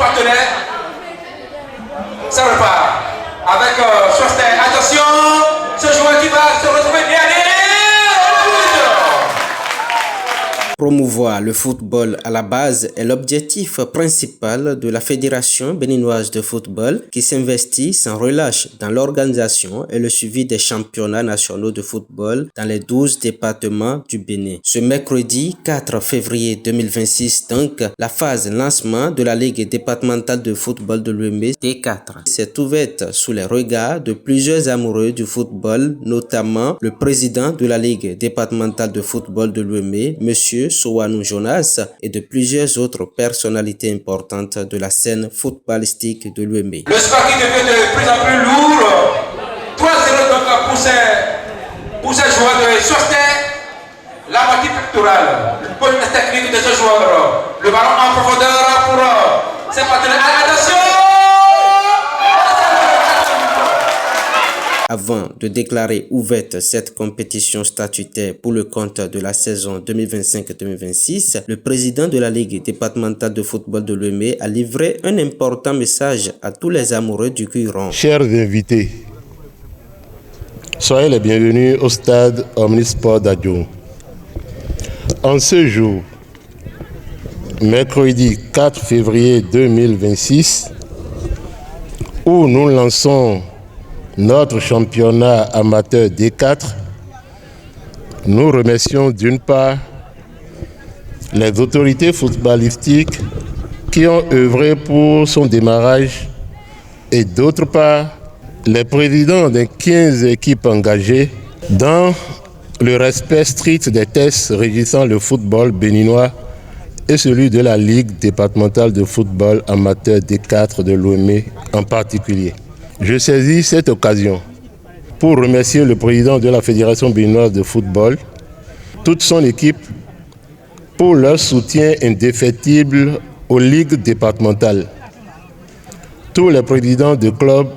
partenaires. Ça repart avec Schwarzer. Attention, ce joueur qui va se retrouver bien. Promouvoir le football à la base est l'objectif principal de la Fédération béninoise de football qui s'investit sans relâche dans l'organisation et le suivi des championnats nationaux de football dans les 12 départements du Bénin. Ce mercredi 4 février 2026 donc, la phase lancement de la Ligue départementale de football de l'Ouémé D4 s'est ouverte sous les regards de plusieurs amoureux du football, notamment le président de la Ligue départementale de football de l'Ouémé, Monsieur Sowanou Jonas, et de plusieurs autres personnalités importantes de la scène footballistique de l'Ouémé. Le score qui devient de plus en plus lourd. 3-0 donc pour ces joueurs de Schwarzer. La moitié pectorale, le bonne technique de ce joueur. Le ballon en profondeur pour ses partenaires. Attention! Avant de déclarer ouverte cette compétition statutaire pour le compte de la saison 2025-2026, le président de la Ligue départementale de football de l'Ouémé a livré un important message à tous les amoureux du cuir rond. Chers invités, soyez les bienvenus au stade Omnisport d'Adjoum. En ce jour, mercredi 4 février 2026, où nous lançons notre championnat amateur D4, nous remercions d'une part les autorités footballistiques qui ont œuvré pour son démarrage et d'autre part les présidents des 15 équipes engagées dans le respect strict des tests régissant le football béninois et celui de la Ligue départementale de football amateur D4 de l'Ouémé en particulier. Je saisis cette occasion pour remercier le président de la Fédération béninoise de football, toute son équipe, pour leur soutien indéfectible aux ligues départementales, tous les présidents de clubs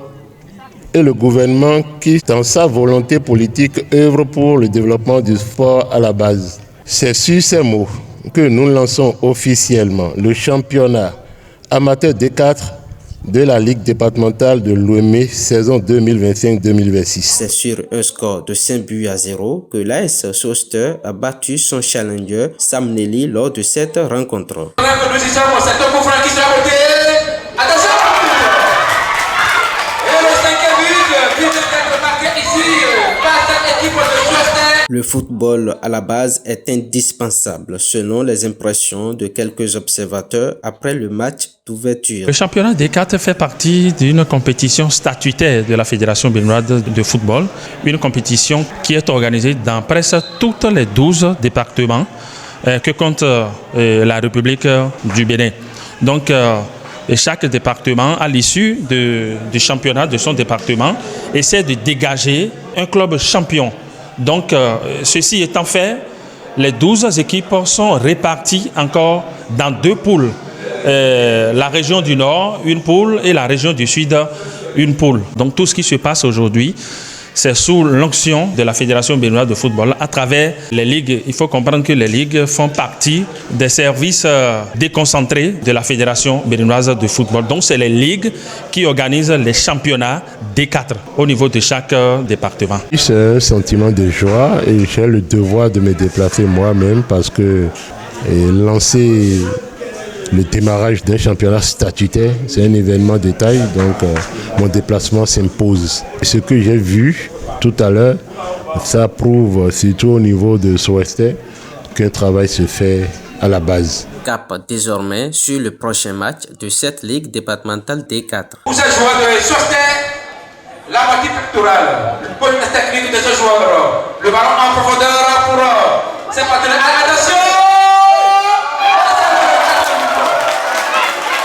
et le gouvernement qui, dans sa volonté politique, œuvre pour le développement du sport à la base. C'est sur ces mots que nous lançons officiellement le championnat amateur D4 de la Ligue départementale de l'Ouémé, saison 2025-2026. C'est sur un score de 5-0 que l'AS Soster a battu son challenger Sam Nelly lors de cette rencontre. Le football à la base est indispensable, selon les impressions de quelques observateurs après le match d'ouverture. Le championnat D4 fait partie d'une compétition statutaire de la Fédération béninoise de football, une compétition qui est organisée dans presque tous les 12 départements que compte la République du Bénin. Donc, chaque département, à l'issue du championnat de son département, essaie de dégager un club champion. Donc, ceci étant fait, les 12 équipes sont réparties encore dans 2 poules. La région du Nord, une poule, et la région du Sud, une poule. Donc, tout ce qui se passe aujourd'hui, c'est sous l'onction de la Fédération béninoise de football à travers les ligues. Il faut comprendre que les ligues font partie des services déconcentrés de la Fédération béninoise de football. Donc, c'est les ligues qui organisent les championnats D4 au niveau de chaque département. C'est un sentiment de joie et j'ai le devoir de me déplacer moi-même parce que lancer le démarrage d'un championnat statutaire, c'est un événement de taille, donc mon déplacement s'impose. Ce que j'ai vu tout à l'heure, ça prouve surtout au niveau de Schwarzer qu'un travail se fait à la base. Cap désormais sur le prochain match de cette ligue départementale D4. Pour ces joueurs de Schwarzer, la moitié pectorale, le bonne technique de ce joueur, le ballon en profondeur pour ses partenaires. Attention!